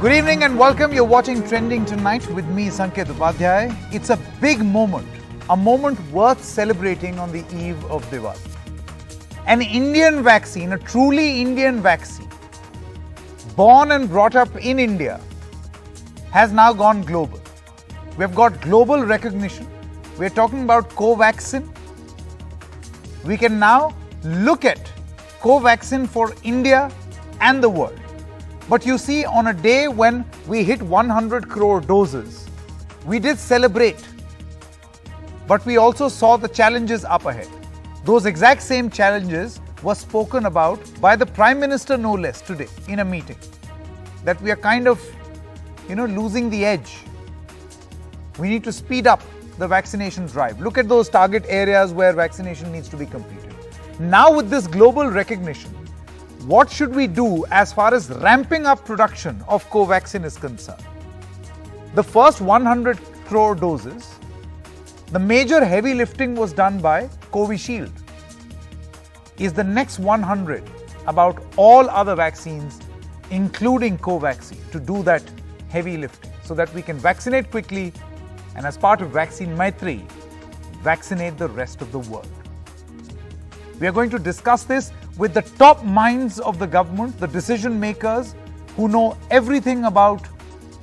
Good evening and welcome. You're watching Trending Tonight with me, Sanket Upadhyay. It's a big moment, a moment worth celebrating on the eve of Diwali. An Indian vaccine, a truly Indian vaccine, born and brought up in India, has now gone global. We've got global recognition. We're talking about Covaxin. We can now look at Covaxin for India and the world. But you see, on a day when we hit 100 crore doses, we did celebrate. But we also saw the challenges up ahead. Those exact same challenges were spoken about by the Prime Minister, no less, today in a meeting. That we are kind of, losing the edge. We need to speed up the vaccination drive. Look at those target areas where vaccination needs to be completed. Now with this global recognition, what should we do as far as ramping up production of Covaxin is concerned? The first 100 crore doses, the major heavy lifting was done by Covishield. Is the next 100 about all other vaccines, including Covaxin, to do that heavy lifting so that we can vaccinate quickly and as part of Vaccine Maitri, vaccinate the rest of the world? We are going to discuss this with the top minds of the government, the decision makers who know everything about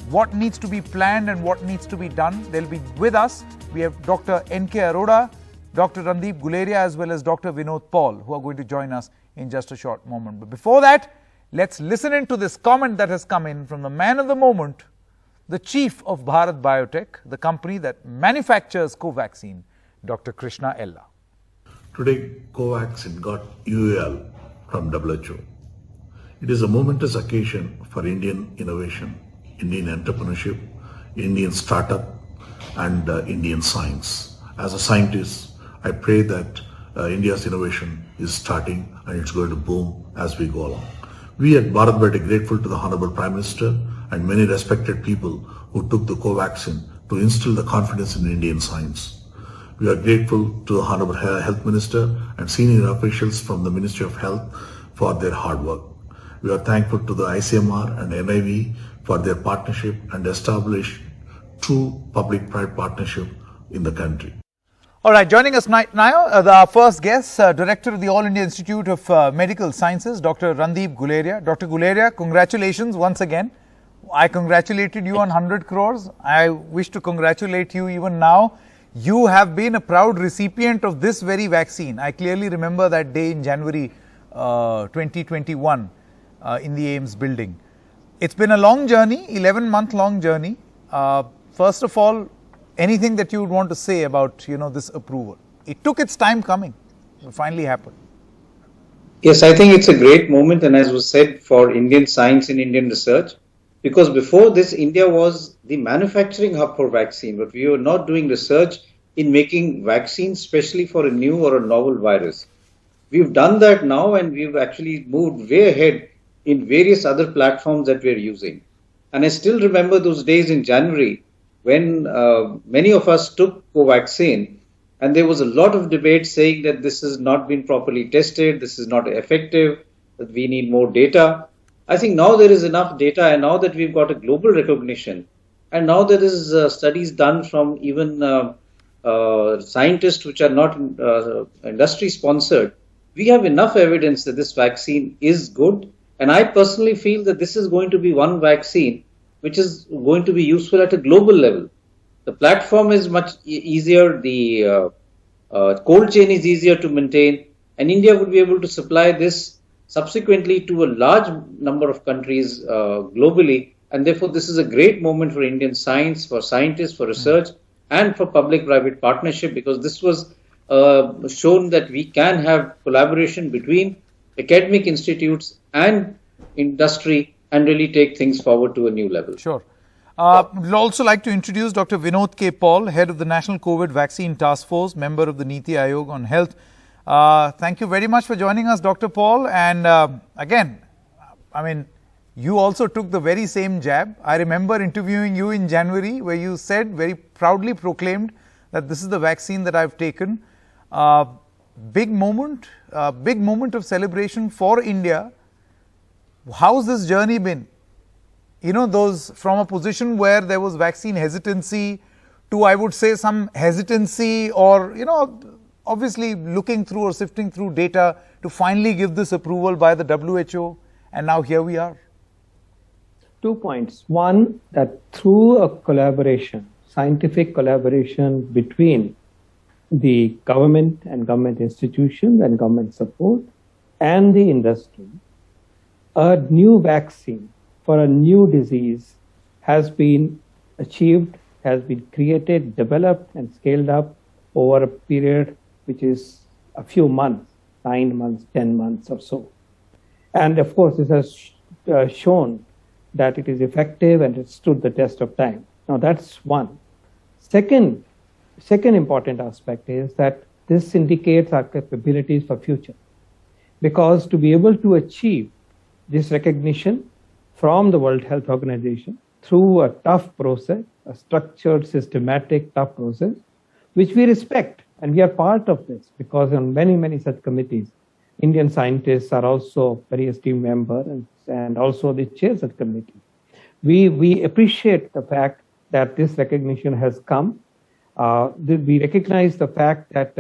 what needs to be planned and what needs to be done. They'll be with us. We have Dr. N.K. Arora, Dr. Randeep Guleria, as well as Dr. Vinod Paul, who are going to join us in just a short moment. But before that, let's listen into this comment that has come in from the man of the moment, the chief of Bharat Biotech, the company that manufactures Covaxin, Dr. Krishna Ella. Today, Covaxin got UAL from WHO. It is a momentous occasion for Indian innovation, Indian entrepreneurship, Indian startup, and Indian science. As a scientist, I pray that India's innovation is starting and it's going to boom as we go along. We at Bharat Biotech are grateful to the Honorable Prime Minister and many respected people who took the Covaxin to instill the confidence in Indian science. We are grateful to the Honorable Health Minister and senior officials from the Ministry of Health for their hard work. We are thankful to the ICMR and NIV for their partnership and establish true public-private partnership in the country. All right, joining us now, our first guest, Director of the All India Institute of Medical Sciences, Dr. Randeep Guleria. Dr. Guleria, congratulations once again. I congratulated you on 100 crores. I wish to congratulate you even now. You have been a proud recipient of this very vaccine. I clearly remember that day in January 2021 in the AIIMS building. It's been a long journey, 11-month long journey. First of all, anything that you would want to say about this approval? It took its time coming. It finally happened. Yes, I think it's a great moment, and as was said, for Indian science and Indian research. Because before this, India was the manufacturing hub for vaccine, but we were not doing research in making vaccines, especially for a new or a novel virus. We've done that now, and we've actually moved way ahead in various other platforms that we're using. And I still remember those days in January when many of us took Covaxin, and there was a lot of debate saying that this has not been properly tested, this is not effective, that we need more data. I think now there is enough data, and now that we've got a global recognition, and now there is studies done from even scientists which are not industry sponsored, we have enough evidence that this vaccine is good. And I personally feel that this is going to be one vaccine which is going to be useful at a global level. The platform is much easier, the cold chain is easier to maintain, and India would be able to supply this subsequently to a large number of countries globally, and therefore this is a great moment for Indian science, for scientists, for research, and for public-private partnership, because this was shown that we can have collaboration between academic institutes and industry and really take things forward to a new level. Sure. We'd also like to introduce Dr. Vinod K. Paul, Head of the National COVID Vaccine Task Force, member of the Niti Aayog on Health. Thank you very much for joining us, Dr. Paul. And again, you also took the very same jab. I remember interviewing you in January where you said, very proudly proclaimed, that this is the vaccine that I've taken. Big moment of celebration for India. How's this journey been? those from a position where there was vaccine hesitancy to, I would say, some hesitancy or, obviously looking through or sifting through data to finally give this approval by the WHO. And now here we are. 2 points. One, that through a collaboration, scientific collaboration between the government and government institutions and government support and the industry, a new vaccine for a new disease has been achieved, has been created, developed, and scaled up over a period which is a few months, 9 months, 10 months or so. And of course, this has shown that it is effective and it stood the test of time. Now that's one. Second important aspect is that this indicates our capabilities for future. Because to be able to achieve this recognition from the World Health Organization through a tough process, a structured, systematic, tough process, which we respect, and we are part of this because on many, many such committees, Indian scientists are also very esteemed members and also the chairs of committee. We appreciate the fact that this recognition has come. We recognize the fact that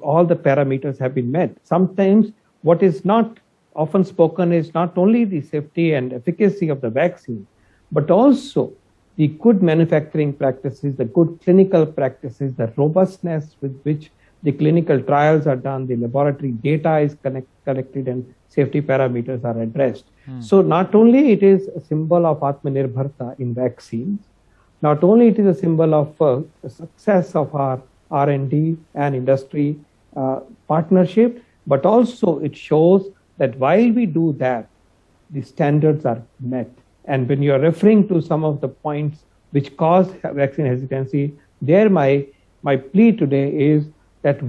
all the parameters have been met. Sometimes what is not often spoken is not only the safety and efficacy of the vaccine, but also the good manufacturing practices, the good clinical practices, the robustness with which the clinical trials are done, the laboratory data is collected, and safety parameters are addressed. So not only it is a symbol of Atmanirbharta in vaccines, not only it is a symbol of the success of our R&D and industry partnership, but also it shows that while we do that, the standards are met. And when you're referring to some of the points which cause vaccine hesitancy, there my plea today is that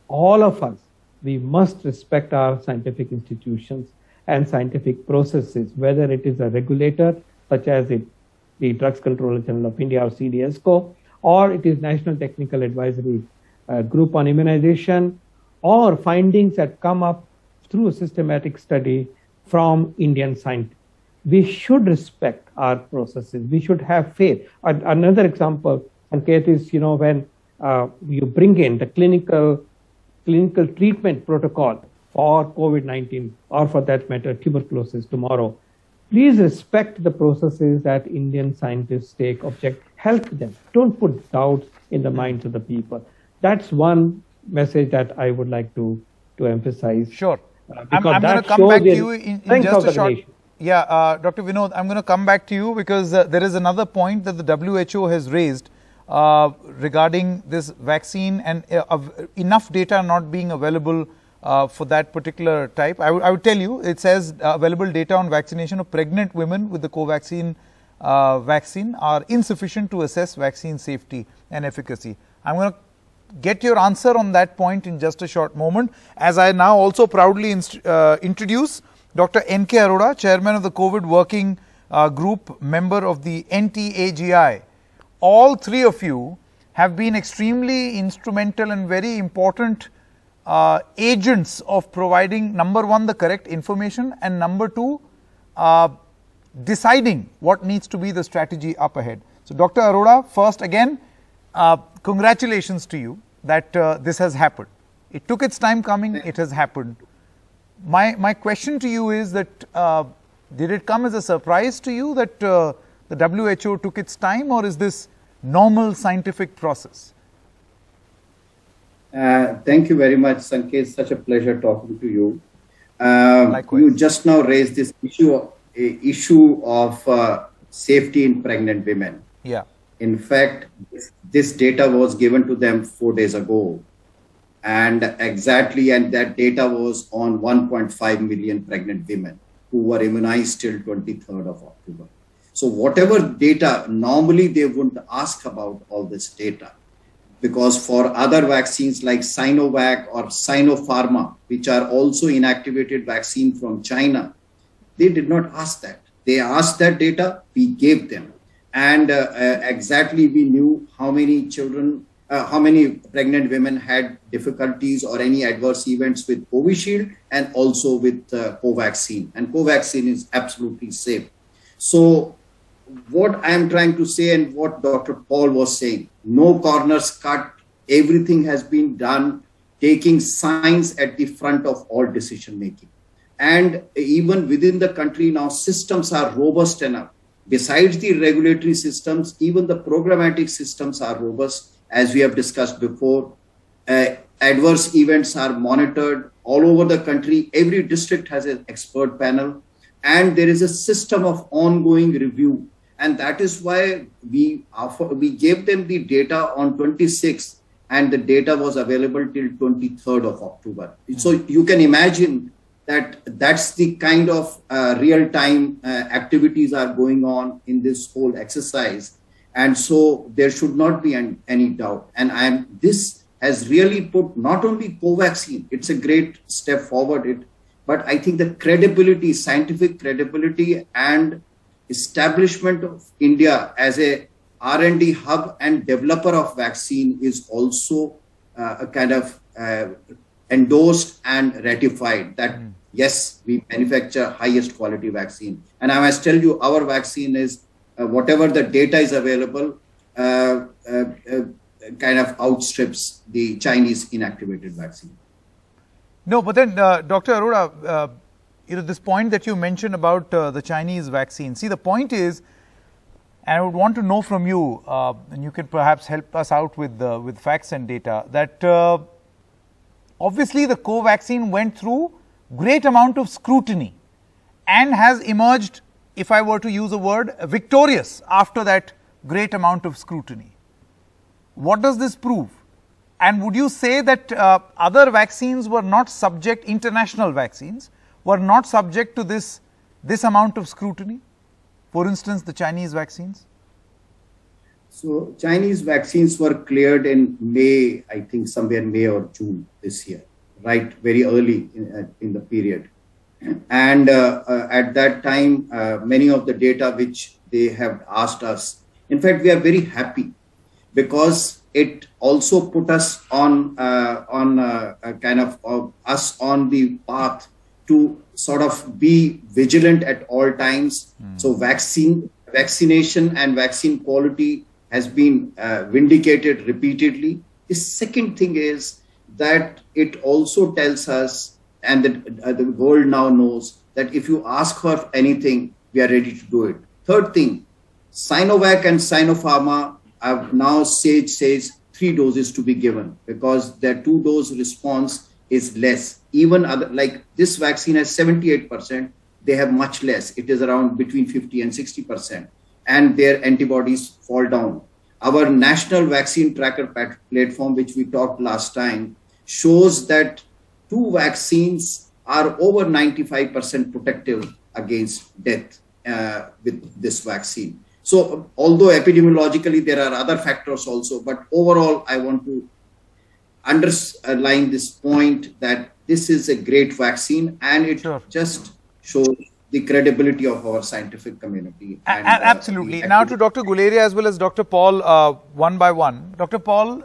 all of us, we must respect our scientific institutions and scientific processes, whether it is a regulator such as the Drugs Controller General of India or CDSCO, or it is National Technical Advisory Group on Immunization, or findings that come up through a systematic study from Indian scientists. We should respect our processes. We should have faith. Another example, Sanket, is when you bring in the clinical treatment protocol for COVID-19, or for that matter, tuberculosis tomorrow. Please respect the processes that Indian scientists take, help them. Don't put doubts in the minds of the people. That's one message that I would like to emphasize. Sure. I'm going to come back to you in just a short. Nation. Yeah, Dr. Vinod, I'm going to come back to you because there is another point that the WHO has raised regarding this vaccine and enough data not being available for that particular type. I would tell you, it says available data on vaccination of pregnant women with the Covaxin vaccine are insufficient to assess vaccine safety and efficacy. I'm going to get your answer on that point in just a short moment, as I now also proudly introduce Dr. N.K. Arora, Chairman of the COVID Working Group, member of the NTAGI. All three of you have been extremely instrumental and very important agents of providing, number one, the correct information, and number two, deciding what needs to be the strategy up ahead. So, Dr. Arora, first again, congratulations to you that this has happened. It took its time coming, it has happened. My question to you is that did it come as a surprise to you that the WHO took its time, or is this normal scientific process? Thank you very much, Sanket. It's such a pleasure talking to you. Likewise. You just now raised this issue of safety in pregnant women. Yeah. In fact, this data was given to them 4 days ago. And that data was on 1.5 million pregnant women who were immunized till 23rd of October. So whatever data, normally they wouldn't ask about all this data, because for other vaccines like Sinovac or Sinopharma, which are also inactivated vaccine from China, they did not ask that. They asked that data, we gave them. And exactly we knew how many children, how many pregnant women had difficulties or any adverse events with Covishield and also with Covaxin. And Covaxin is absolutely safe. So what I am trying to say and what Dr. Paul was saying, no corners cut, everything has been done, taking science at the front of all decision making. And even within the country now, systems are robust enough. Besides the regulatory systems, even the programmatic systems are robust, as we have discussed before. Adverse events are monitored all over the country. Every district has an expert panel, and there is a system of ongoing review. And that is why we gave them the data on 26th, and the data was available till 23rd of October. So you can imagine that that's the kind of real-time activities are going on in this whole exercise. And so there should not be any doubt. And this has really put not only Covaxin, it's a great step forward, but I think the credibility, scientific credibility and establishment of India as a R&D hub and developer of vaccine is also a kind of endorsed and ratified that yes, we manufacture highest quality vaccine. And I must tell you, our vaccine is whatever the data is available, kind of outstrips the Chinese inactivated vaccine. No, but then Dr. Arora, this point that you mentioned about the Chinese vaccine. See, the point is, and I would want to know from you, and you can perhaps help us out with facts and data, that obviously the Covaxin went through great amount of scrutiny and has emerged, if I were to use a word, victorious after that great amount of scrutiny. What does this prove? And would you say that other vaccines were not subject, international vaccines, were not subject to this amount of scrutiny? For instance, the Chinese vaccines? So Chinese vaccines were cleared in May, I think somewhere May or June this year, right? Very early in the period. And at that time, many of the data which they have asked us, in fact, we are very happy because it also put us on us on the path to sort of be vigilant at all times. So vaccination and vaccine quality has been vindicated repeatedly. The second thing is that it also tells us, and the world now knows, that if you ask for anything, we are ready to do it. Third thing, Sinovac and Sinopharma have now says 3 doses to be given because their 2-dose response is less. Even like this vaccine has 78%, they have much less. It is around between 50 and 60%, and their antibodies fall down. Our national vaccine tracker platform, which we talked last time, shows that 2 vaccines are over 95% protective against death with this vaccine. So although epidemiologically there are other factors also, but overall I want to underline this point that this is a great vaccine, and it just shows the credibility of our scientific community. And, absolutely. Now to Dr. Guleria as well as Dr. Paul, one by one. Dr. Paul,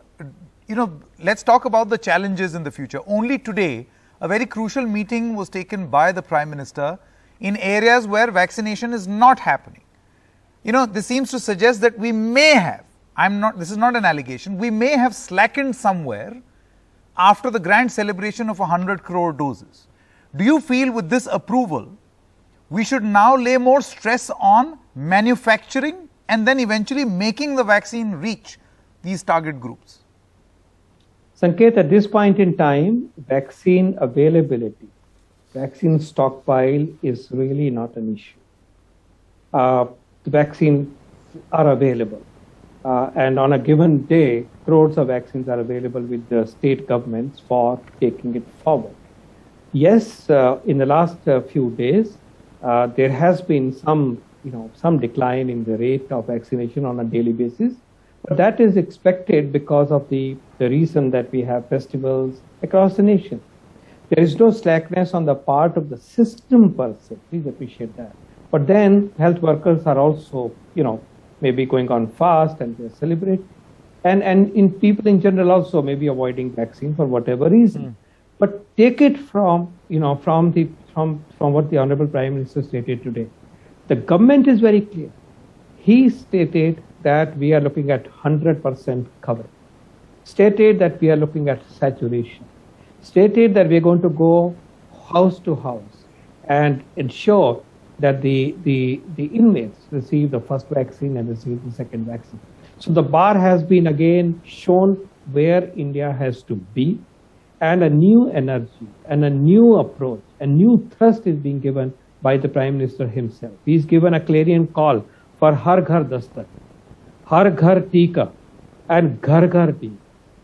let's talk about the challenges in the future. Only today, a very crucial meeting was taken by the Prime Minister in areas where vaccination is not happening. This seems to suggest that we may have, this is not an allegation, we may have slackened somewhere after the grand celebration of 100 crore doses. Do you feel with this approval, we should now lay more stress on manufacturing and then eventually making the vaccine reach these target groups? Sanket, at this point in time, vaccine availability, vaccine stockpile is really not an issue. The vaccines are available. And on a given day, crores of vaccines are available with the state governments for taking it forward. Yes, in the last few days, there has been some decline in the rate of vaccination on a daily basis. But that is expected because of the reason that we have festivals across the nation. There is no slackness on the part of the system per se. Please appreciate that. But then health workers are also, maybe going on fast and they celebrate. And in people in general also maybe avoiding vaccine for whatever reason. But take it from what the Honorable Prime Minister stated today. The government is very clear. he stated that we are looking at 100% coverage, stated that we are looking at saturation, stated that we are going to go house to house and ensure that the inmates receive the first vaccine and receive the second vaccine. So the bar has been again shown where India has to be, and a new energy and a new approach, a new thrust is being given by the Prime Minister himself. He's given a clarion call for Har Ghar Dastak, Har Ghar Tika and Ghar Ghar Tika.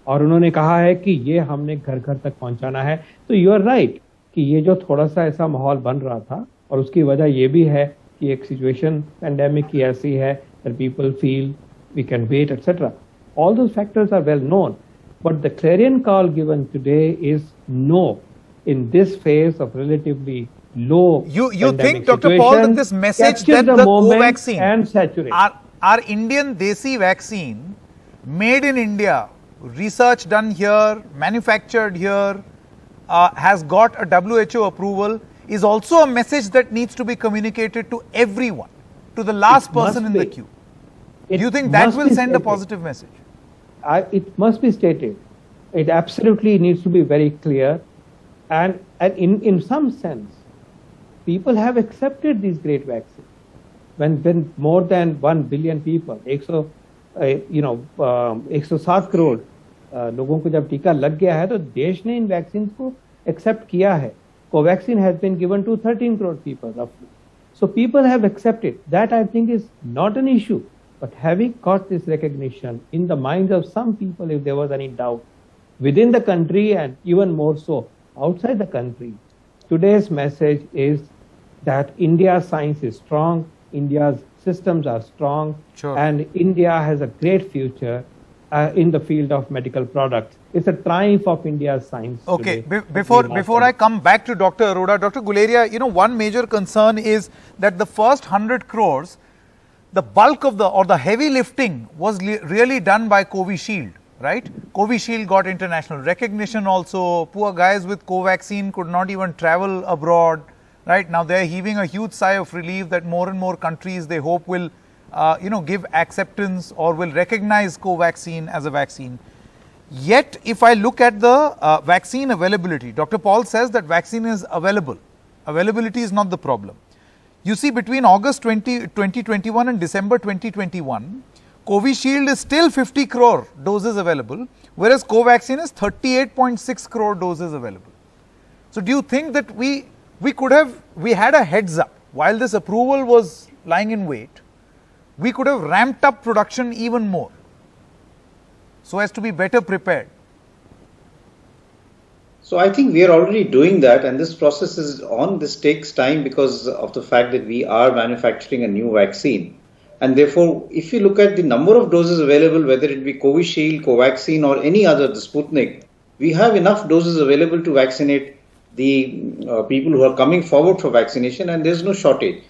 और उन्होंने कहा है कि ये हमने घर घर तक पहुंचाना है. तो यू आर राइट कि ये जो थोड़ा सा ऐसा माहौल बन रहा था, और उसकी वजह ये भी है कि एक सिचुएशन पेंडेमिक की ऐसी है that people feel we can wait, etc. All those factors are well known. But the clarion call given today is no. In this phase of relatively low You think, Dr. Paul, that this message that the Covaxin and saturate our Indian Desi vaccine, made in India, research done here, manufactured here, has got a WHO approval, is also a message that needs to be communicated to everyone, to the last person in the queue. Do you think that will send a positive message? It must be stated. It absolutely needs to be very clear. And in some sense, people have accepted these great vaccines. When more than 1 billion people, 107 crore लोगों को जब टीका लग गया है, तो देश ने इन वैक्सीन को एक्सेप्ट किया है. Covaxin has been given to 13 crore people roughly. So people have accepted. That I think is not an issue. But having got this recognition in the minds of some people, if there was any doubt, within the country and even more so outside the country, today's message is that India's science is strong, India's systems are strong, Sure. and India has a great future in the field of medical products. It's a triumph of India's science. Okay, today. before I come back to Dr. Arora, Dr. Guleria, one major concern is that the first 100 crores, the bulk of the heavy lifting was really done by Covishield, right? Covishield got international recognition also. Poor guys with Covaxin could not even travel abroad, right? Now they're heaving a huge sigh of relief that more and more countries they hope will, give acceptance or will recognize Covaxin as a vaccine. Yet, if I look at the vaccine availability, Dr. Paul says that vaccine is available. Availability is not the problem. You see, between August 2021 and December 2021, Covishield is still 50 crore doses available, whereas Covaxin is 38.6 crore doses available. So, do you think that we had a heads up while this approval was lying in wait, we could have ramped up production even more so as to be better prepared? So I think we are already doing that, and this process is on. This takes time because of the fact that we are manufacturing a new vaccine. And therefore, if you look at the number of doses available, whether it be Covishield, Covaxin or any other, the Sputnik, we have enough doses available to vaccinate the people who are coming forward for vaccination, and there's no shortage.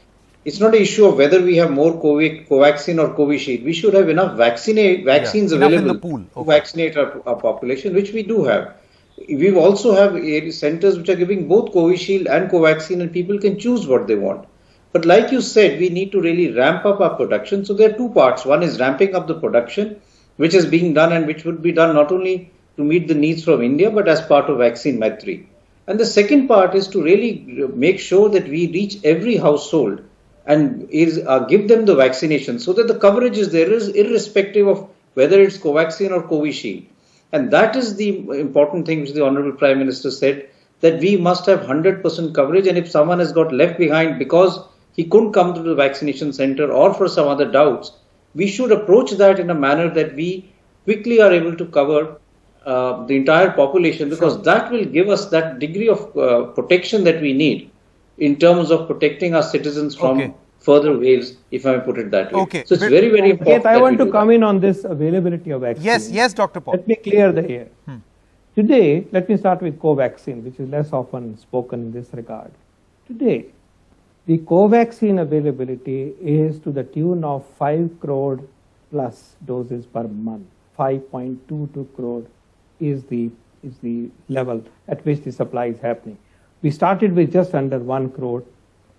It's not an issue of whether we have more Covaxin or Covishield. We should have enough vaccines enough available in the pool. to vaccinate our population, which we do have. We also have centers which are giving both Covishield and Covaxin, and people can choose what they want. But like you said, we need to really ramp up our production. So there are two parts. One is ramping up the production, which is being done and which would be done not only to meet the needs from India, but as part of Vaccine Maitri. And the second part is to really make sure that we reach every household and give them the vaccination so that the coverage is there, irrespective of whether it's Covaxin or Covishield. And that is the important thing which the Honorable Prime Minister said, that we must have 100% coverage, and if someone has got left behind because he couldn't come to the vaccination center or for some other doubts, we should approach that in a manner that we quickly are able to cover the entire population, because that will give us that degree of protection that we need in terms of protecting our citizens from further waves, if I may put it that way. Okay. So it's very, very important. I want to come in on this availability of vaccine. Yes, Dr. Paul. Let me clear the air. Today, let me start with Covaxin, which is less often spoken in this regard. Today, the Covaxin availability is to the tune of 5 crore plus doses per month. 5.22 crore is the level at which the supply is happening. We started with just under 1 crore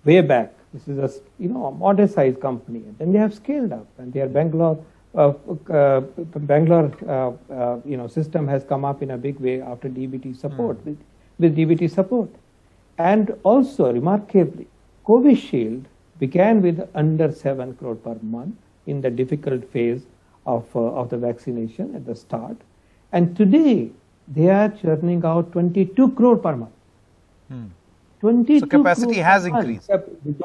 way back This is a modest-sized company. And then they have scaled up, and their Bangalore system has come up in a big way after DBT support, with DBT support. And also, remarkably, Covishield began with under 7 crore per month in the difficult phase of the vaccination at the start. And today, they are churning out 22 crore per month. 22 So capacity crore has per month, increased.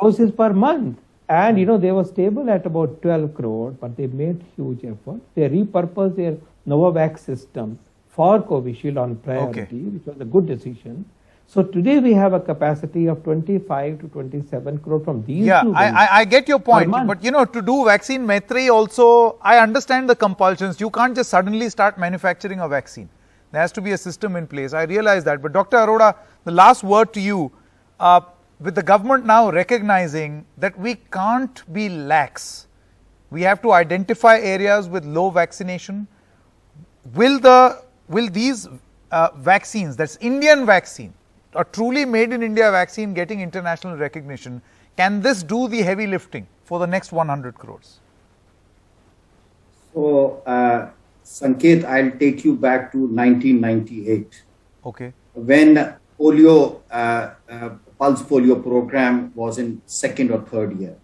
doses per month. And they were stable at about 12 crore, but they made huge effort. They repurposed their Novavax system for Covishield on priority, which was a good decision. So today we have a capacity of 25 to 27 crore from these Yeah, two. I get your point, month. but to do vaccine, Maitri, also, I understand the compulsions. You can't just suddenly start manufacturing a vaccine. There has to be a system in place. I realize that. But Dr. Arora, the last word to you, with the government now recognizing that we can't be lax, we have to identify areas with low vaccination. Will these vaccines, that's Indian vaccine, a truly made in India vaccine getting international recognition, can this do the heavy lifting for the next 100 crores? So, Sanket, I'll take you back to 1998. Okay. When polio, pulse polio program was in second or third year.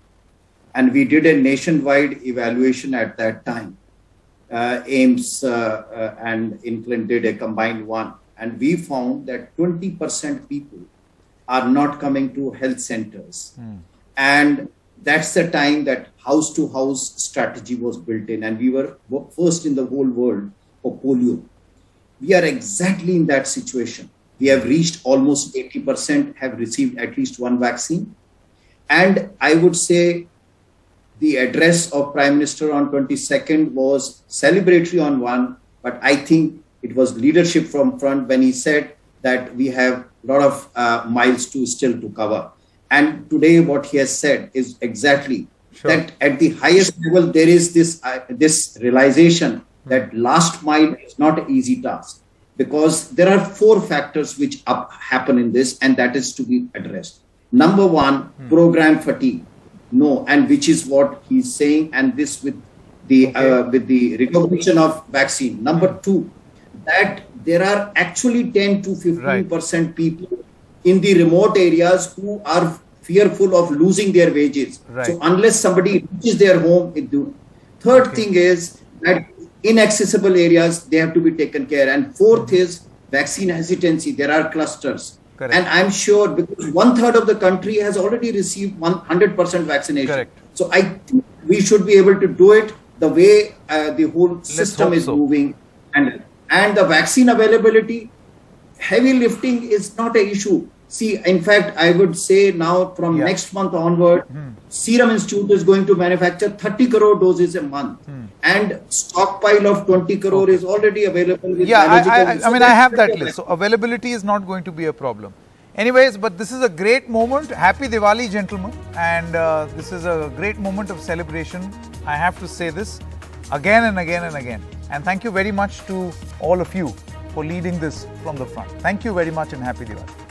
And we did a nationwide evaluation at that time. AIMS and INCLIN did a combined one. And we found that 20% people are not coming to health centers. And that's the time that house to house strategy was built in. And we were first in the whole world for polio. We are exactly in that situation. We have reached almost 80% have received at least one vaccine. And I would say the address of Prime Minister on 22nd was celebratory on one, but I think it was leadership from front when he said that we have a lot of miles still to cover. And today what he has said is exactly that at the highest level, there is this realization that last mile is not an easy task, because there are 4 factors which happen in this, and that is to be addressed. Number one, program fatigue. No, and which is what he's saying, and this with the recognition of vaccine. Number 2, that there are actually 10 to 15% people in the remote areas who are fearful of losing their wages. So unless somebody reaches their home, it do. Third thing is that inaccessible areas, they have to be taken care. And fourth is vaccine hesitancy. There are clusters. And I'm sure because 1/3 of the country has already received 100% vaccination. So I think we should be able to do it the way the whole system is moving. And the vaccine availability, heavy lifting is not an issue. See, in fact, I would say now from next month onward, Serum Institute is going to manufacture 30 crore doses a month. And stockpile of 20 crore is already available. With I mean, I have that list. So availability is not going to be a problem. Anyways, but this is a great moment. Happy Diwali, gentlemen. And this is a great moment of celebration. I have to say this again and again and again. And thank you very much to all of you for leading this from the front. Thank you very much and happy Diwali.